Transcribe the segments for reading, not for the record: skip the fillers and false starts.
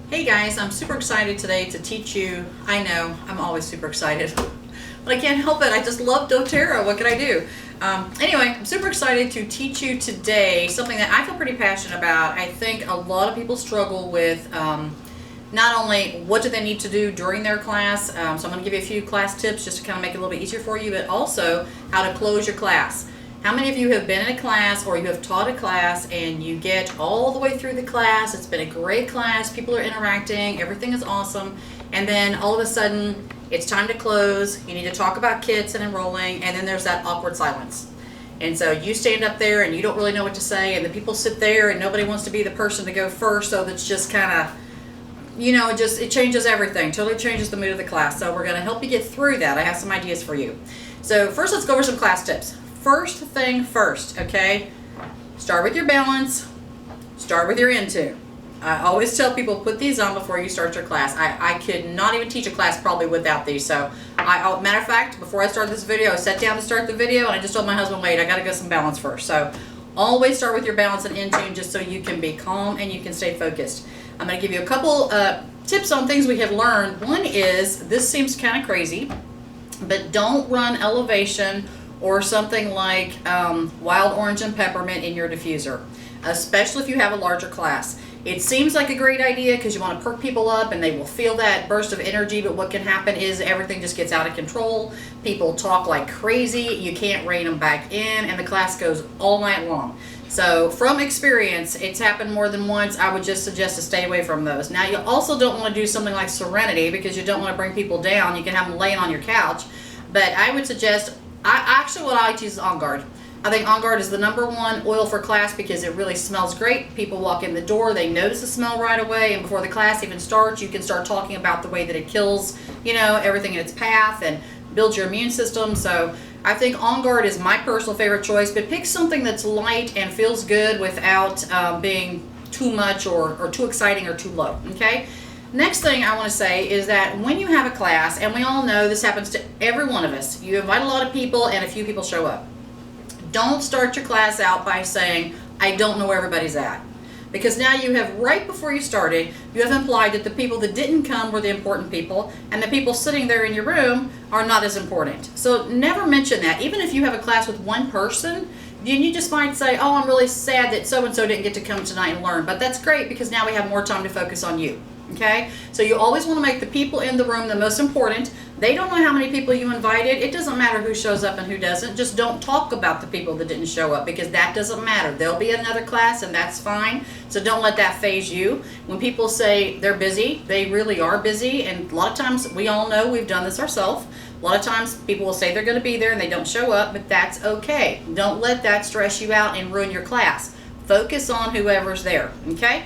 Hey guys, I'm super excited today to teach you. I know, I'm always super excited, but I can't help it. I just love doTerra. What can I do? Anyway, I'm super excited to teach you today something that I feel pretty passionate about. I think a lot of people struggle with not only what do they need to do during their class, so I'm going to give you a few class tips just to kind of make it a little bit easier for you, but also how to close your class. How many of you have been in a class or you have taught a class and you get all the way through the class, it's been a great class, people are interacting, everything is awesome, and then all of a sudden it's time to close, you need to talk about kits and enrolling, and then there's that awkward silence. And so you stand up there and you don't really know what to say, and the people sit there and nobody wants to be the person to go first, so that's just kind of, you know, it changes everything, totally changes the mood of the class. So we're going to help you get through that. I have some ideas for you. So first, let's go over some class tips. First thing first, okay? Start with your balance, start with your in tune. I always tell people, put these on before you start your class. I could not even teach a class probably without these. So, matter of fact, before I started this video, I sat down to start the video and I just told my husband, wait, I got to get some balance first. So, always start with your balance and in tune just so you can be calm and you can stay focused. I'm going to give you a couple tips on things we have learned. One is, this seems kind of crazy, but don't run elevation or something like wild orange and peppermint in your diffuser, especially if you have a larger class. It seems like a great idea because you want to perk people up and they will feel that burst of energy, but what can happen is everything just gets out of control. People talk like crazy, you can't rein them back in, and the class goes all night long. So from experience, it's happened more than once. I would just suggest to stay away from those. Now, you also don't want to do something like Serenity because you don't want to bring people down. You can have them laying on your couch, but I would suggest, what I like to use is On Guard. I think On Guard is the #1 oil for class because it really smells great. People walk in the door, they notice the smell right away, and before the class even starts, you can start talking about the way that it kills, you know, everything in its path and builds your immune system. So I think On Guard is my personal favorite choice, but pick something that's light and feels good without being too much or too exciting or too low, okay? Next thing I want to say is that when you have a class, and we all know this happens to every one of us, you invite a lot of people and a few people show up. Don't start your class out by saying, I don't know where everybody's at. Because now you have, right before you started, you have implied that the people that didn't come were the important people, and the people sitting there in your room are not as important. So never mention that. Even if you have a class with one person, you just might say, oh, I'm really sad that so-and-so didn't get to come tonight and learn. But that's great because now we have more time to focus on you. Okay, so you always want to make the people in the room the most important. They don't know how many people you invited. It doesn't matter who shows up and who doesn't. Just don't talk about the people that didn't show up because that doesn't matter. There'll be another class and that's fine. So don't let that phase you. When people say they're busy, they really are busy. And a lot of times, we all know, we've done this ourselves. A lot of times people will say they're going to be there and they don't show up, but that's okay. Don't let that stress you out and ruin your class. Focus on whoever's there, okay?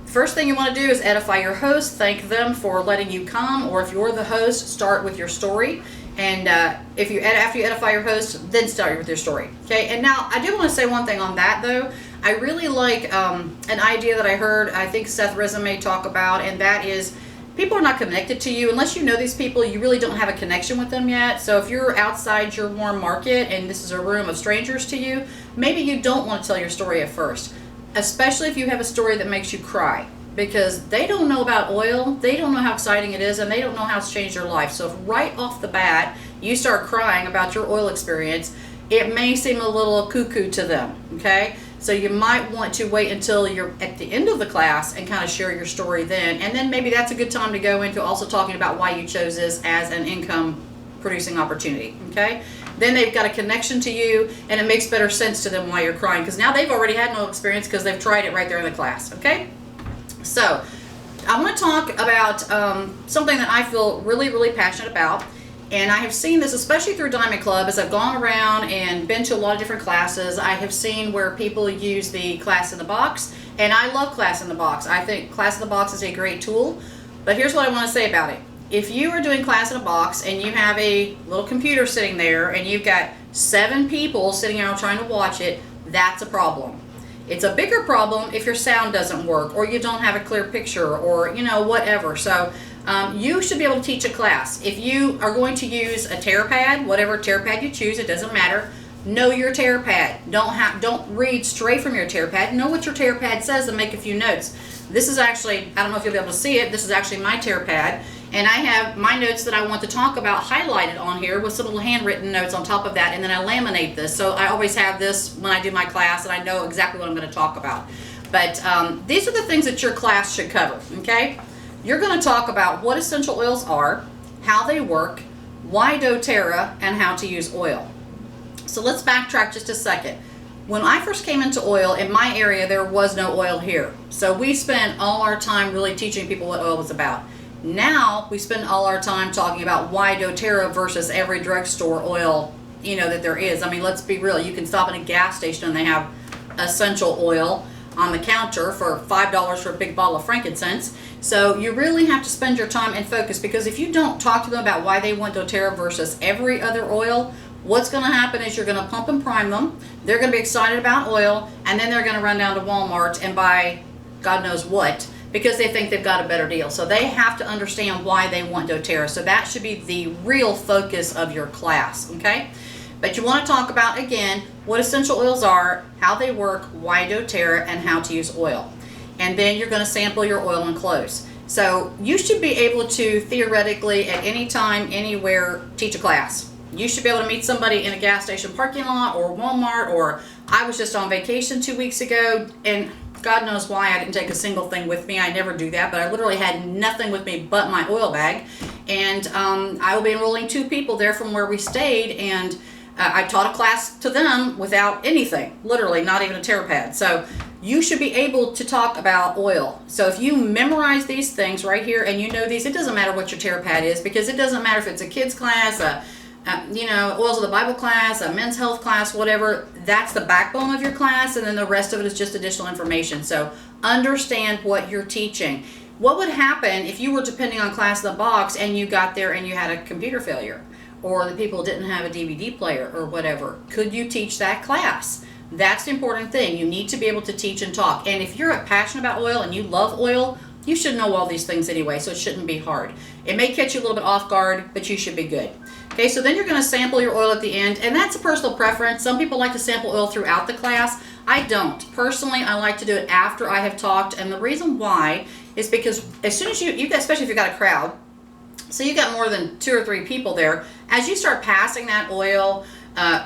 First thing you want to do is edify your host. Thank them for letting you come, or if you're the host, start with your story. And after you edify your host, then start with your story. Okay. And now I do want to say one thing on that though. I really like an idea that I heard. I think Seth Resume talk about, and that is people are not connected to you unless you know these people. You really don't have a connection with them yet. So if you're outside your warm market and this is a room of strangers to you, maybe you don't want to tell your story at first. Especially if you have a story that makes you cry, because they don't know about oil, they don't know how exciting it is, and they don't know how it's changed their life. So if right off the bat you start crying about your oil experience, it may seem a little cuckoo to them, okay? So you might want to wait until you're at the end of the class and kind of share your story then, and then maybe that's a good time to go into also talking about why you chose this as an income producing opportunity, okay? Then they've got a connection to you and it makes better sense to them why you're crying because now they've already had no experience because they've tried it right there in the class, okay? So I want to talk about something that I feel really, really passionate about, and I have seen this especially through Diamond Club as I've gone around and been to a lot of different classes. I have seen where people use the Class in the Box, and I love Class in the Box. I think Class in the Box is a great tool, but here's what I want to say about it. If you are doing Class in a Box and you have a little computer sitting there and you've got 7 people sitting around trying to watch it, that's a problem. It's a bigger problem if your sound doesn't work or you don't have a clear picture or, you know, whatever. So you should be able to teach a class. If you are going to use a TerraPad, whatever TerraPad you choose, it doesn't matter. Know your TerraPad. Don't read straight from your TerraPad. Know what your TerraPad says and make a few notes. This is actually, I don't know if you'll be able to see it, this is actually my tear pad. And I have my notes that I want to talk about highlighted on here with some little handwritten notes on top of that, and then I laminate this. So I always have this when I do my class, and I know exactly what I'm going to talk about. But these are the things that your class should cover, okay? You're going to talk about what essential oils are, how they work, why doTerra, and how to use oil. So let's backtrack just a second. When I first came into oil, in my area, there was no oil here. So we spent all our time really teaching people what oil was about. Now we spend all our time talking about why doTerra versus every drugstore oil, you know, that there is. I mean, let's be real. You can stop in a gas station and they have essential oil on the counter for $5 for a big bottle of frankincense. So you really have to spend your time and focus, because if you don't talk to them about why they want doTerra versus every other oil, what's going to happen is you're going to pump and prime them. They're going to be excited about oil, and then they're going to run down to Walmart and buy God knows what, because they think they've got a better deal. So they have to understand why they want doTerra. So that should be the real focus of your class, okay? But you want to talk about, again, what essential oils are, how they work, why doTerra, and how to use oil. And then you're going to sample your oil and close. So you should be able to, theoretically, at any time, anywhere, teach a class. You should be able to meet somebody in a gas station parking lot or Walmart, or I was just on vacation 2 weeks ago, and God knows why I didn't take a single thing with me. I never do that, but I literally had nothing with me but my oil bag. And I will be enrolling 2 people there from where we stayed, and I taught a class to them without anything, literally not even a tear pad. So you should be able to talk about oil. So if you memorize these things right here and you know these, it doesn't matter what your tear pad is, because it doesn't matter if it's a kid's class, you know, oils of the Bible class, a men's health class, whatever. That's the backbone of your class, and then the rest of it is just additional information. So understand what you're teaching. What would happen if you were depending on Class in the Box and you got there and you had a computer failure, or the people didn't have a DVD player or whatever? Could you teach that class? That's the important thing. You need to be able to teach and talk. And if you're passionate about oil and you love oil, you should know all these things anyway, so it shouldn't be hard. It may catch you a little bit off guard, but you should be good. Okay, so then you're going to sample your oil at the end, and that's a personal preference. Some people like to sample oil throughout the class. I don't. Personally, I like to do it after I have talked, and the reason why is because as soon as you got, especially if you've got a crowd, so you got more than 2 or 3 people there, as you start passing that oil,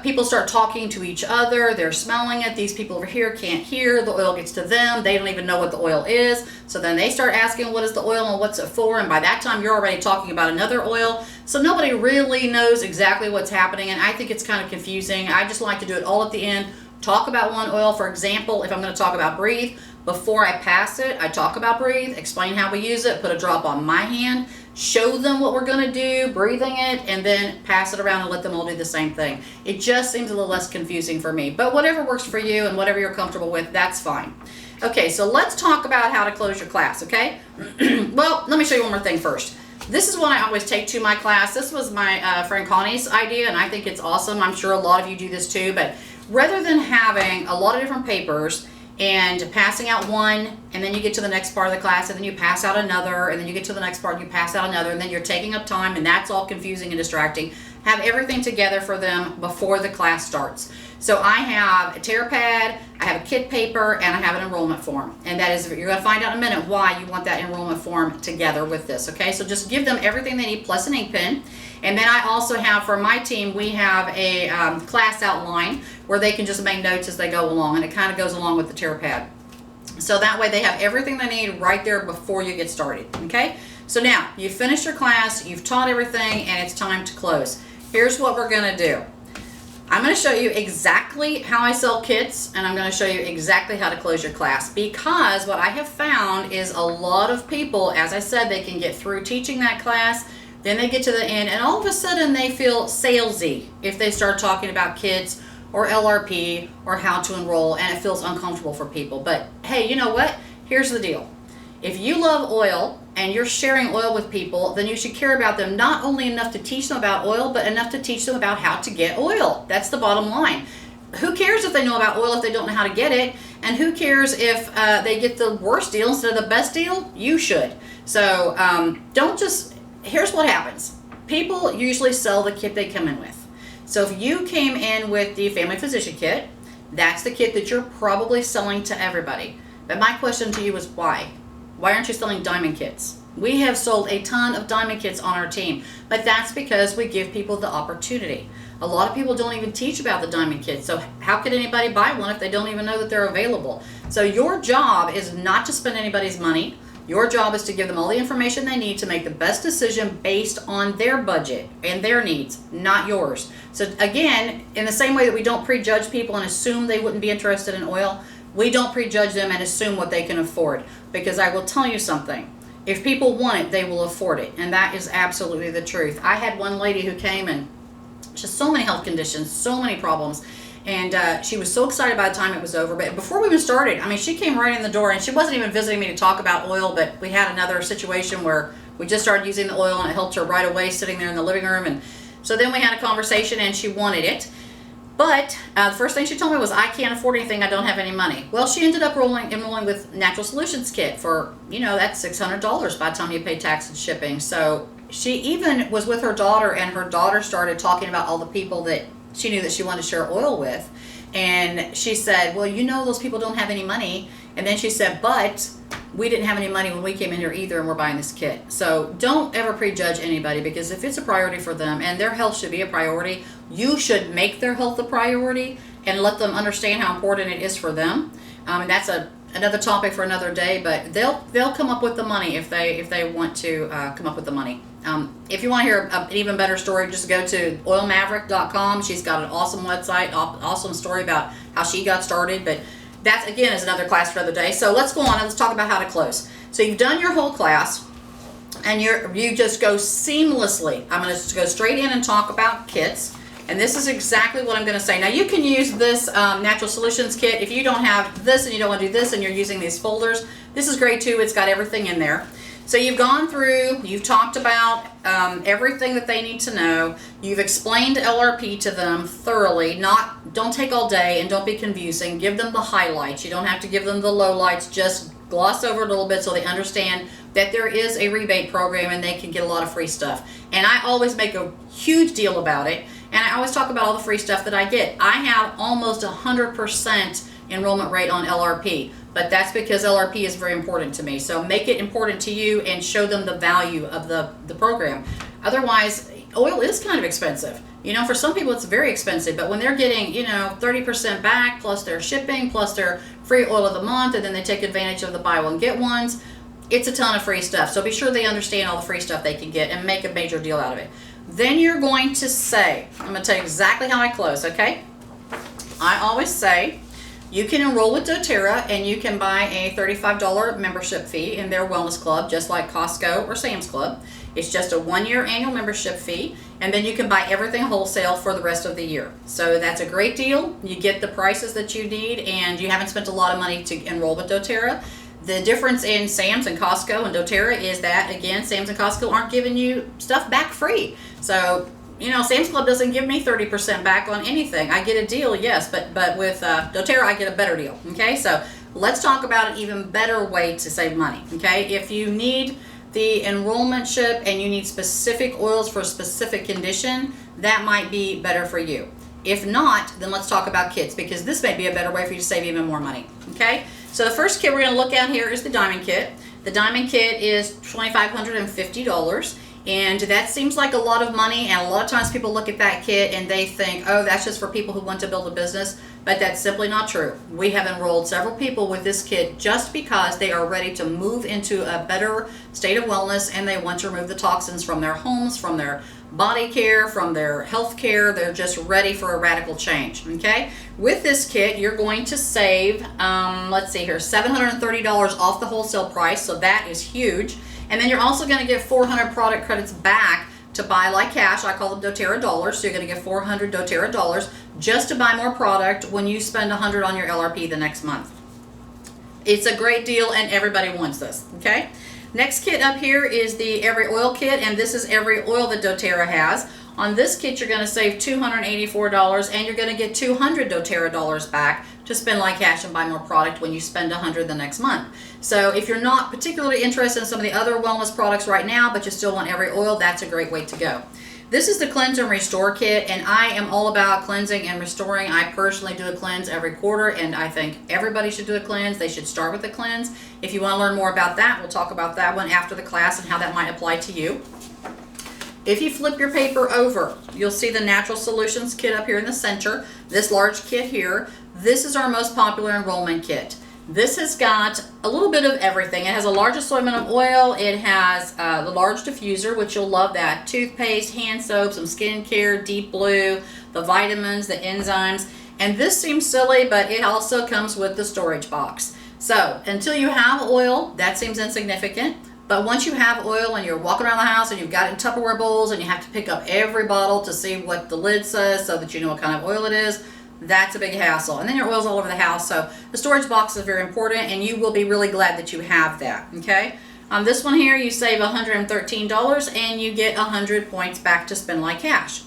people start talking to each other, they're smelling it, these people over here can't hear, the oil gets to them, they don't even know what the oil is, so then they start asking what is the oil and what's it for, and by that time you're already talking about another oil, so nobody really knows exactly what's happening, and I think it's kind of confusing. I just like to do it all at the end, talk about one oil. For example, if I'm going to talk about Breathe, before I pass it, I talk about Breathe, explain how we use it, put a drop on my hand, show them what we're going to do, breathing it, and then pass it around and let them all do the same thing. It just seems a little less confusing for me. But whatever works for you and whatever you're comfortable with, that's fine. Okay, so let's talk about how to close your class, okay? Well, let me show you one more thing first. This is one I always take to my class. This was my friend Connie's idea, and I think it's awesome. I'm sure a lot of you do this too, but rather than having a lot of different papers and passing out one, and then you get to the next part of the class, and then you pass out another, and then you get to the next part and you pass out another, and then you're taking up time, and that's all confusing and distracting. Have everything together for them before the class starts. So I have a tear pad, I have a kit paper, and I have an enrollment form. And that is, you're going to find out in a minute why you want that enrollment form together with this, okay? So just give them everything they need plus an ink pen. And then I also have, for my team, we have a class outline where they can just make notes as they go along, and it kind of goes along with the tear pad. So that way they have everything they need right there before you get started, okay? So now, you've finished your class, you've taught everything, and it's time to close. Here's what we're going to do. I'm going to show you exactly how I sell kits, and I'm going to show you exactly how to close your class, because what I have found is a lot of people, as I said, they can get through teaching that class, then they get to the end, and all of a sudden they feel salesy if they start talking about kits or LRP or how to enroll, and it feels uncomfortable for people. But hey, you know what? Here's the deal. If you love oil and you're sharing oil with people, then you should care about them not only enough to teach them about oil, but enough to teach them about how to get oil. That's the bottom line. Who cares if they know about oil if they don't know how to get it? And who cares if they get the worst deal instead of the best deal? You should. So don't just, here's what happens. People usually sell the kit they come in with. So if you came in with the Family Physician Kit, that's the kit that you're probably selling to everybody. But my question to you is why? Why aren't you selling diamond kits? We have sold a ton of diamond kits on our team, but that's because we give people the opportunity. A lot of people don't even teach about the diamond kits, so how could anybody buy one if they don't even know that they're available? So your job is not to spend anybody's money. Your job is to give them all the information they need to make the best decision based on their budget and their needs, not yours. So again, in the same way that we don't prejudge people and assume they wouldn't be interested in oil, we don't prejudge them and assume what they can afford. Because I will tell you something, if people want it, they will afford it. And that is absolutely the truth. I had one lady who came and just so many health conditions, so many problems. And she was so excited by the time it was over. But before we even started, I mean, she came right in the door, and she wasn't even visiting me to talk about oil, but we had another situation where we just started using the oil, and it helped her right away sitting there in the living room. And so then we had a conversation, and she wanted it. But the first thing she told me was, I can't afford anything, I don't have any money. Well, she ended up enrolling with Natural Solutions Kit for, that's $600 by the time you pay tax and shipping. So she even was with her daughter, and her daughter started talking about all the people that she knew that she wanted to share oil with. And she said, well, those people don't have any money. And then she said, but we didn't have any money when we came in here either, and we're buying this kit. So don't ever prejudge anybody, because if it's a priority for them and their health should be a priority, you should make their health a priority and let them understand how important it is for them. And that's another topic for another day, but they'll come up with the money if they want to come up with the money. If you want to hear an even better story, just go to oilmaverick.com. She's got an awesome website, awesome story about how she got started, but that again is another class for another day. So let's go on and let's talk about how to close. So you've done your whole class, and you just go seamlessly. I'm going to go straight in and talk about kits. And this is exactly what I'm going to say. Now you can use this Natural Solutions kit if you don't have this and you don't want to do this and you're using these folders. This is great too. It's got everything in there. So you've gone through, you've talked about everything that they need to know. You've explained LRP to them thoroughly. Don't take all day and don't be confusing. Give them the highlights. You don't have to give them the lowlights. Just gloss over it a little bit so they understand that there is a rebate program and they can get a lot of free stuff. And I always make a huge deal about it. And I always talk about all the free stuff that I get. I have almost 100% enrollment rate on LRP. But that's because LRP is very important to me. So make it important to you and show them the value of the program. Otherwise, oil is kind of expensive. For some people it's very expensive, but when they're getting, 30% back plus their shipping, plus their free oil of the month, and then they take advantage of the buy one, get ones, it's a ton of free stuff. So be sure they understand all the free stuff they can get and make a major deal out of it. Then you're going to say, I'm going to tell you exactly how I close, okay? I always say, you can enroll with doTerra and you can buy a $35 membership fee in their wellness club, just like Costco or Sam's Club. It's just a 1-year annual membership fee, and then you can buy everything wholesale for the rest of the year. So that's a great deal. You get the prices that you need, and you haven't spent a lot of money to enroll with doTerra. The difference in Sam's and Costco and doTerra is that, again, Sam's and Costco aren't giving you stuff back free. So Sam's Club doesn't give me 30% back on anything. I get a deal, yes, but with doTerra, I get a better deal, okay? So let's talk about an even better way to save money, okay? If you need the enrollment ship and you need specific oils for a specific condition, that might be better for you. If not, then let's talk about kits, because this may be a better way for you to save even more money, okay? So the first kit we're going to look at here is the Diamond Kit. The Diamond Kit is $2,550. And that seems like a lot of money, and a lot of times people look at that kit and they think, oh, that's just for people who want to build a business, but that's simply not true. We have enrolled several people with this kit just because they are ready to move into a better state of wellness, and they want to remove the toxins from their homes, from their body care, from their health care. They're just ready for a radical change, okay? With this kit, you're going to save, let's see here, $730 off the wholesale price, so that is huge. And then you're also going to get 400 product credits back to buy like cash. I call them doTerra dollars. So you're going to get 400 doTerra dollars just to buy more product when you spend 100 on your LRP the next month. It's a great deal, and everybody wants this, okay? Next kit up here is the Every Oil Kit, and this is every oil that doTerra has. On this kit, you're going to save $284, and you're going to get 200 doTerra dollars back to spend like cash and buy more product when you spend 100 the next month. So if you're not particularly interested in some of the other wellness products right now, but you still want every oil, that's a great way to go. This is the Cleanse and Restore kit, and I am all about cleansing and restoring. I personally do a cleanse every quarter, and I think everybody should do a cleanse. They should start with a cleanse. If you want to learn more about that, we'll talk about that one after the class and how that might apply to you. If you flip your paper over, you'll see the Natural Solutions kit up here in the center, this large kit here. This is our most popular enrollment kit. This has got a little bit of everything. It has a large assortment of oil. It has the large diffuser, which you'll love that. Toothpaste, hand soap, some skincare, deep blue, the vitamins, the enzymes. And this seems silly, but it also comes with the storage box. So until you have oil, that seems insignificant. But once you have oil and you're walking around the house and you've got it in Tupperware bowls and you have to pick up every bottle to see what the lid says so that you know what kind of oil it is, that's a big hassle. And then your oil's all over the house. So the storage box is very important, and you will be really glad that you have that. Okay. On this one here, you save $113 and you get 100 points back to spend like cash.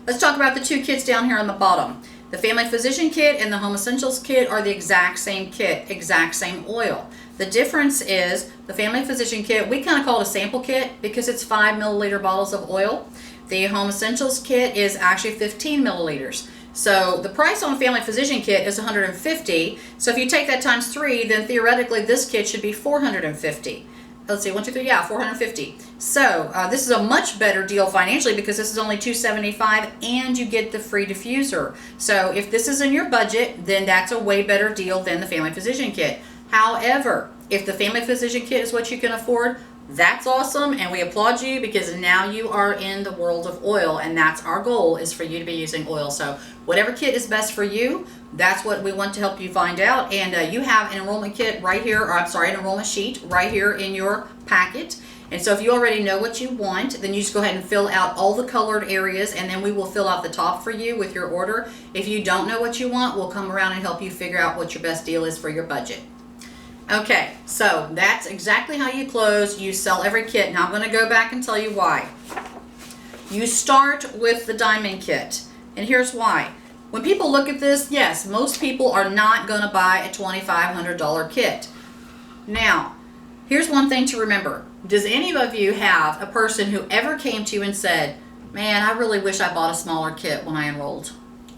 Let's talk about the two kits down here on the bottom. The Family Physician kit and the Home Essentials kit are the exact same kit, exact same oil. The difference is the Family Physician kit, we kind of call it a sample kit because it's 5 milliliter bottles of oil. The Home Essentials kit is actually 15 milliliters. So the price on Family Physician kit is $150. So if you take that times 3, then theoretically this kit should be $450. Let's see, 1, 2, 3, yeah, $450. So this is a much better deal financially because this is only $275 and you get the free diffuser. So if this is in your budget, then that's a way better deal than the Family Physician kit. However, if the Family Physician kit is what you can afford, that's awesome, and we applaud you because now you are in the world of oil, and that's our goal, is for you to be using oil. So whatever kit is best for you, that's what we want to help you find out. And you have an enrollment kit right here, or I'm sorry, an enrollment sheet right here in your packet. And so if you already know what you want, then you just go ahead and fill out all the colored areas, and then we will fill out the top for you with your order. If you don't know what you want, we'll come around and help you figure out what your best deal is for your budget. Okay, so that's exactly how you close. You sell every kit. Now I'm going to go back and tell you why. You start with the diamond kit, and here's why. When people look at this, yes, most people are not going to buy a $2,500 kit. Now, here's one thing to remember. Does any of you have a person who ever came to you and said, man, I really wish I bought a smaller kit when I enrolled?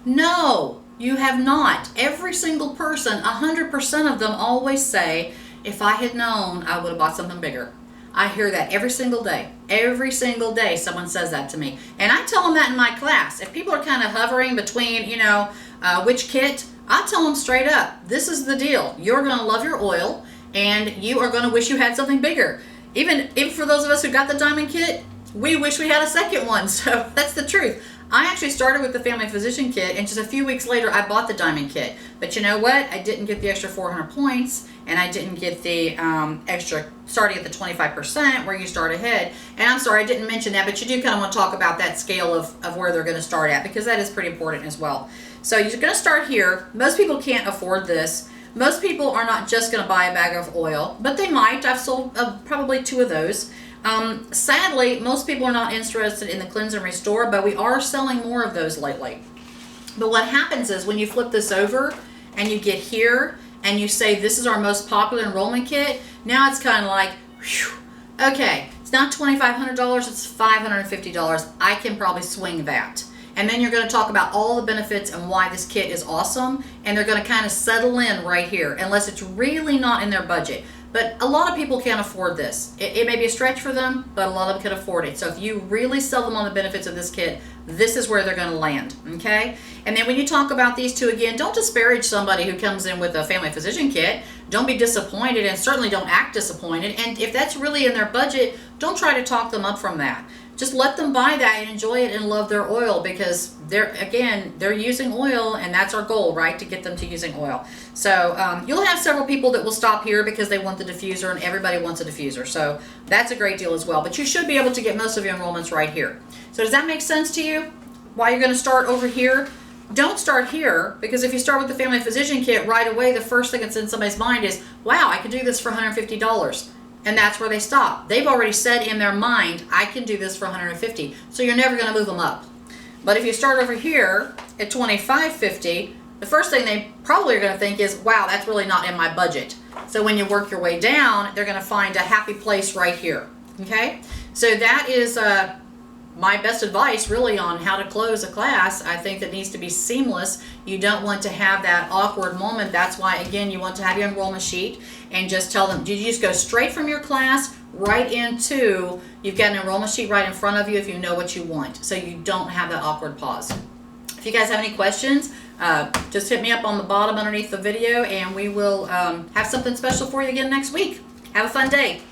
No. You have not. Every single person, 100% of them always say, if I had known, I would have bought something bigger. I hear that every single day. Every single day someone says that to me. And I tell them that in my class. If people are kind of hovering between, which kit, I tell them straight up, this is the deal. You're going to love your oil, and you are going to wish you had something bigger. Even for those of us who got the diamond kit, we wish we had a second one. So that's the truth. I actually started with the Family Physician kit, and just a few weeks later I bought the diamond kit. But you know what? I didn't get the extra 400 points, and I didn't get the extra starting at the 25% where you start ahead. And I'm sorry, I didn't mention that, but you do kind of want to talk about that scale of where they're going to start at, because that is pretty important as well. So you're going to start here. Most people can't afford this. Most people are not just going to buy a bag of oil, but they might. I've sold probably 2 of those. Sadly, most people are not interested in the Cleanse and Restore, but we are selling more of those lately. But what happens is when you flip this over and you get here and you say this is our most popular enrollment kit, now it's kind of like, whew, okay, it's not $2,500, it's $550. I can probably swing that. And then you're going to talk about all the benefits and why this kit is awesome, and they're going to kind of settle in right here, unless it's really not in their budget. But a lot of people can't afford this. It may be a stretch for them, but a lot of them can afford it. So if you really sell them on the benefits of this kit, this is where they're going to land, okay? And then when you talk about these two again, don't disparage somebody who comes in with a Family Physician kit. Don't be disappointed, and certainly don't act disappointed. And if that's really in their budget, don't try to talk them up from that. Just let them buy that and enjoy it and love their oil, because they're using oil, and that's our goal, right? To get them to using oil. So you'll have several people that will stop here because they want the diffuser, and everybody wants a diffuser. So that's a great deal as well. But you should be able to get most of your enrollments right here. So does that make sense to you? Why you're going to start over here? Don't start here, because if you start with the Family Physician kit right away, the first thing that's in somebody's mind is, wow, I could do this for $150. And that's where they stop. They've already said in their mind, I can do this for $150. So you're never going to move them up. But if you start over here at $25.50, the first thing they probably are going to think is, wow, that's really not in my budget. So when you work your way down, they're going to find a happy place right here. Okay? So that is my best advice really on how to close a class. I think that needs to be seamless. You don't want to have that awkward moment. That's why, again, you want to have your enrollment sheet and just tell them, did you just go straight from your class right into, you've got an enrollment sheet right in front of you if you know what you want, so you don't have that awkward pause. If you guys have any questions, just hit me up on the bottom underneath the video, and we will have something special for you again next week. Have a fun day.